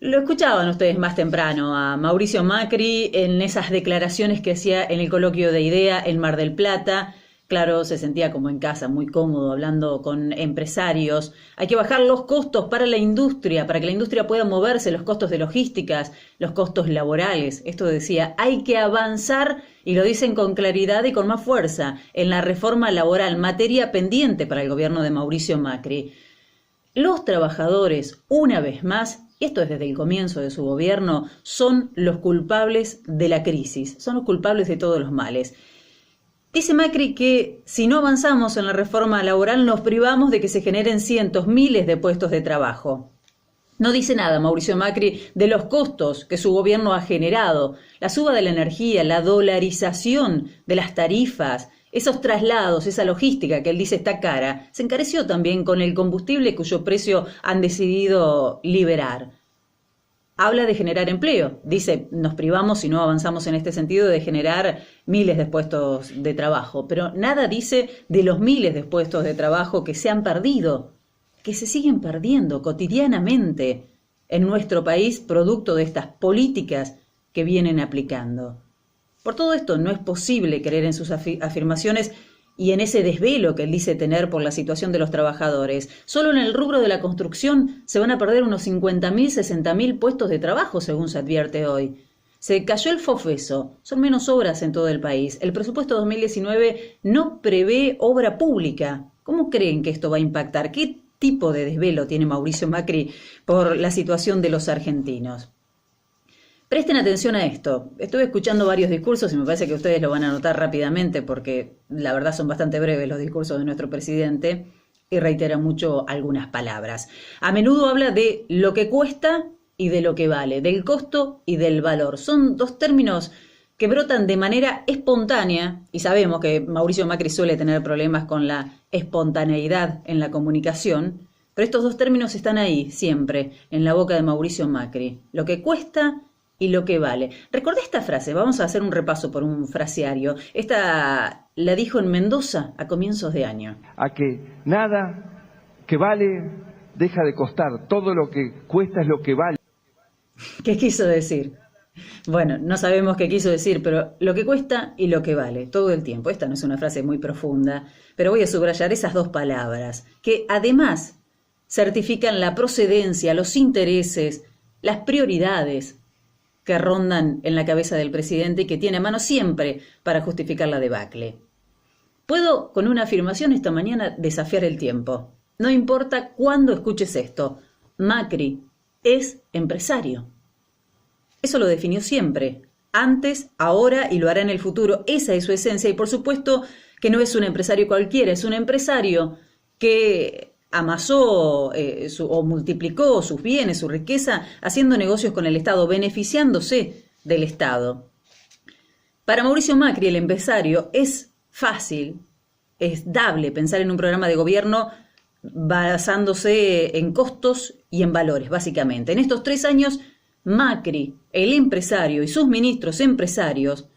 Lo escuchaban ustedes más temprano a Mauricio Macri en esas declaraciones que hacía en el coloquio de IDEA en Mar del Plata. Claro, se sentía como en casa, muy cómodo, hablando con empresarios. Hay que bajar los costos para la industria, para que la industria pueda moverse, los costos de logísticas, los costos laborales. Esto decía, hay que avanzar, y lo dicen con claridad y con más fuerza, en la reforma laboral, materia pendiente para el gobierno de Mauricio Macri. Los trabajadores, una vez más, y esto es desde el comienzo de su gobierno, son los culpables de la crisis, son los culpables de todos los males. Dice Macri que si no avanzamos en la reforma laboral nos privamos de que se generen cientos, miles de puestos de trabajo. No dice nada Mauricio Macri de los costos que su gobierno ha generado, la suba de la energía, la dolarización de las tarifas, esos traslados, esa logística que él dice está cara, se encareció también con el combustible cuyo precio han decidido liberar. Habla de generar empleo, dice, nos privamos si no avanzamos en este sentido de generar miles de puestos de trabajo, pero nada dice de los miles de puestos de trabajo que se han perdido, que se siguen perdiendo cotidianamente en nuestro país producto de estas políticas que vienen aplicando. Por todo esto no es posible creer en sus afirmaciones y en ese desvelo que él dice tener por la situación de los trabajadores. Solo en el rubro de la construcción se van a perder unos 50.000, 60.000 puestos de trabajo, según se advierte hoy. Se cayó el FOFESO, son menos obras en todo el país. El presupuesto 2019 no prevé obra pública. ¿Cómo creen que esto va a impactar? ¿Qué tipo de desvelo tiene Mauricio Macri por la situación de los argentinos? Presten atención a esto. Estuve escuchando varios discursos y me parece que ustedes lo van a notar rápidamente porque la verdad son bastante breves los discursos de nuestro presidente y reitera mucho algunas palabras. A menudo habla de lo que cuesta y de lo que vale, del costo y del valor. Son dos términos que brotan de manera espontánea y sabemos que Mauricio Macri suele tener problemas con la espontaneidad en la comunicación, pero estos dos términos están ahí siempre en la boca de Mauricio Macri. Lo que cuesta y lo que vale. Recordé esta frase, vamos a hacer un repaso por un fraseario. Esta la dijo en Mendoza a comienzos de año. A que nada que vale deja de costar, todo lo que cuesta es lo que vale. ¿Qué quiso decir? Bueno, no sabemos qué quiso decir, pero lo que cuesta y lo que vale, todo el tiempo. Esta no es una frase muy profunda, pero voy a subrayar esas dos palabras, que además certifican la procedencia, los intereses, las prioridades que rondan en la cabeza del presidente y que tiene a mano siempre para justificar la debacle. Puedo, con una afirmación esta mañana, desafiar el tiempo. No importa cuándo escuches esto, Macri es empresario. Eso lo definió siempre, antes, ahora y lo hará en el futuro. Esa es su esencia y por supuesto que no es un empresario cualquiera, es un empresario que amasó o multiplicó sus bienes, su riqueza, haciendo negocios con el Estado, beneficiándose del Estado. Para Mauricio Macri, el empresario, es fácil, es dable pensar en un programa de gobierno basándose en costos y en valores, básicamente. En estos 3 años, Macri, el empresario y sus ministros empresarios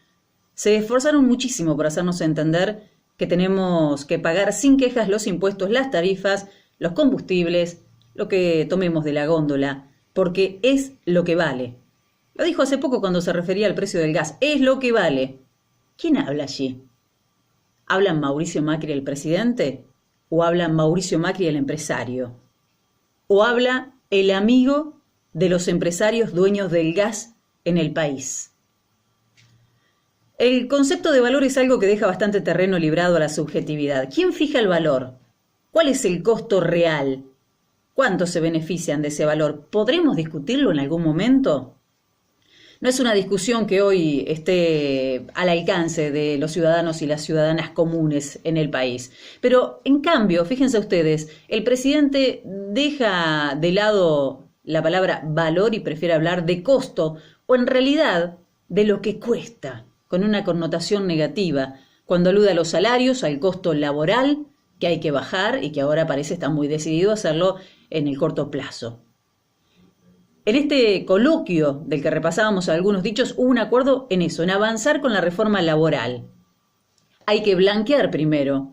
se esforzaron muchísimo por hacernos entender que tenemos que pagar sin quejas los impuestos, las tarifas, los combustibles, lo que tomemos de la góndola, porque es lo que vale. Lo dijo hace poco cuando se refería al precio del gas, es lo que vale. ¿Quién habla allí? ¿Hablan Mauricio Macri el presidente? ¿O habla Mauricio Macri el empresario? ¿O habla el amigo de los empresarios dueños del gas en el país? El concepto de valor es algo que deja bastante terreno librado a la subjetividad. ¿Quién fija el valor? ¿Cuál es el costo real? ¿Cuántos se benefician de ese valor? ¿Podremos discutirlo en algún momento? No es una discusión que hoy esté al alcance de los ciudadanos y las ciudadanas comunes en el país. Pero, en cambio, fíjense ustedes, el presidente deja de lado la palabra valor y prefiere hablar de costo, o en realidad de lo que cuesta, con una connotación negativa, cuando alude a los salarios, al costo laboral, que hay que bajar y que ahora parece estar muy decidido a hacerlo en el corto plazo. En este coloquio del que repasábamos algunos dichos, hubo un acuerdo en eso, en avanzar con la reforma laboral. Hay que blanquear primero,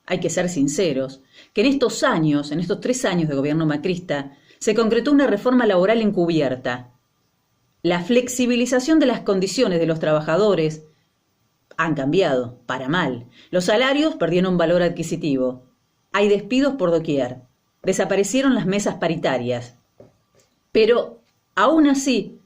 hay que ser sinceros, que en estos años, en estos 3 años de gobierno macrista, se concretó una reforma laboral encubierta. La flexibilización de las condiciones de los trabajadores han cambiado, para mal. Los salarios perdieron valor adquisitivo. Hay despidos por doquier. Desaparecieron las mesas paritarias. Pero, aún así,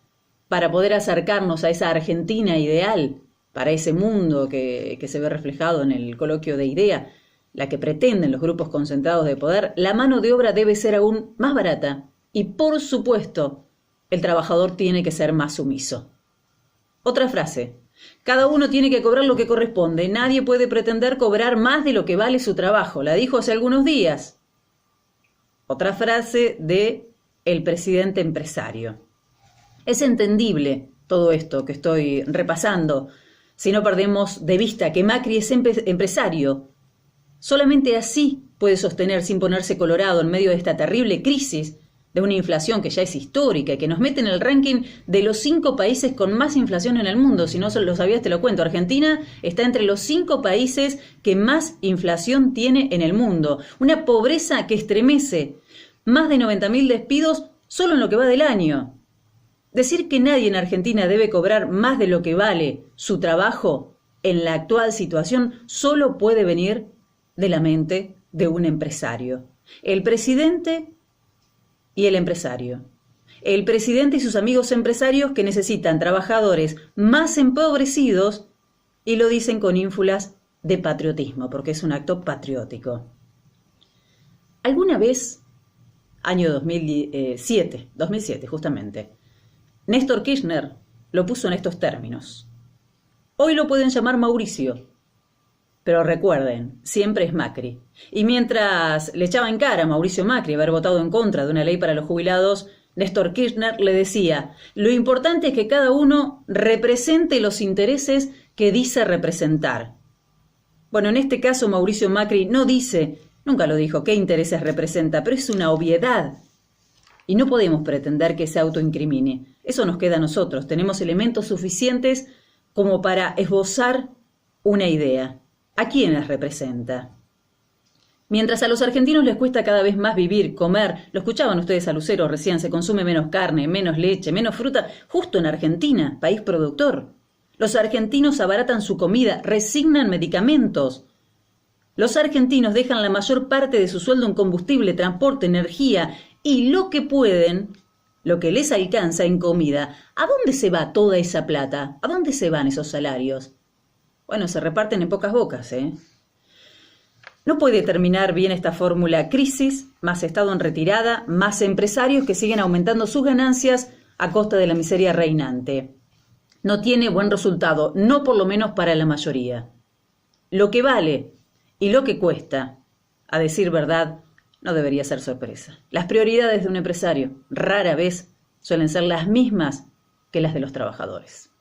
para poder acercarnos a esa Argentina ideal, para ese mundo que se ve reflejado en el coloquio de IDEA, la que pretenden los grupos concentrados de poder, la mano de obra debe ser aún más barata y, por supuesto, el trabajador tiene que ser más sumiso. Otra frase: cada uno tiene que cobrar lo que corresponde, nadie puede pretender cobrar más de lo que vale su trabajo, la dijo hace algunos días. Otra frase de el presidente empresario. Es entendible todo esto que estoy repasando, si no perdemos de vista que Macri es empresario. Solamente así puede sostener sin ponerse colorado en medio de esta terrible crisis de una inflación que ya es histórica y que nos mete en el ranking de los 5 países con más inflación en el mundo. Si no lo sabías, te lo cuento. Argentina está entre los 5 países que más inflación tiene en el mundo. Una pobreza que estremece. Más de 90.000 despidos solo en lo que va del año. Decir que nadie en Argentina debe cobrar más de lo que vale su trabajo en la actual situación solo puede venir de la mente de un empresario. El presidente y el empresario. El presidente y sus amigos empresarios que necesitan trabajadores más empobrecidos y lo dicen con ínfulas de patriotismo, porque es un acto patriótico. ¿Alguna vez, año 2007 justamente, Néstor Kirchner lo puso en estos términos? Hoy lo pueden llamar Mauricio, pero recuerden, siempre es Macri. Y mientras le echaba en cara a Mauricio Macri haber votado en contra de una ley para los jubilados, Néstor Kirchner le decía: lo importante es que cada uno represente los intereses que dice representar. Bueno, en este caso Mauricio Macri no dice, nunca lo dijo, qué intereses representa, pero es una obviedad. Y no podemos pretender que se autoincrimine. Eso nos queda a nosotros. Tenemos elementos suficientes como para esbozar una idea. ¿A quiénes representa? Mientras a los argentinos les cuesta cada vez más vivir, comer, lo escuchaban ustedes a Lucero recién, se consume menos carne, menos leche, menos fruta, justo en Argentina, país productor. Los argentinos abaratan su comida, resignan medicamentos. Los argentinos dejan la mayor parte de su sueldo en combustible, transporte, energía y lo que pueden, lo que les alcanza en comida. ¿A dónde se va toda esa plata? ¿A dónde se van esos salarios? Bueno, se reparten en pocas bocas, ¿eh? No puede terminar bien esta fórmula: crisis, más Estado en retirada, más empresarios que siguen aumentando sus ganancias a costa de la miseria reinante. No tiene buen resultado, no por lo menos para la mayoría. Lo que vale y lo que cuesta, a decir verdad, no debería ser sorpresa. Las prioridades de un empresario rara vez suelen ser las mismas que las de los trabajadores.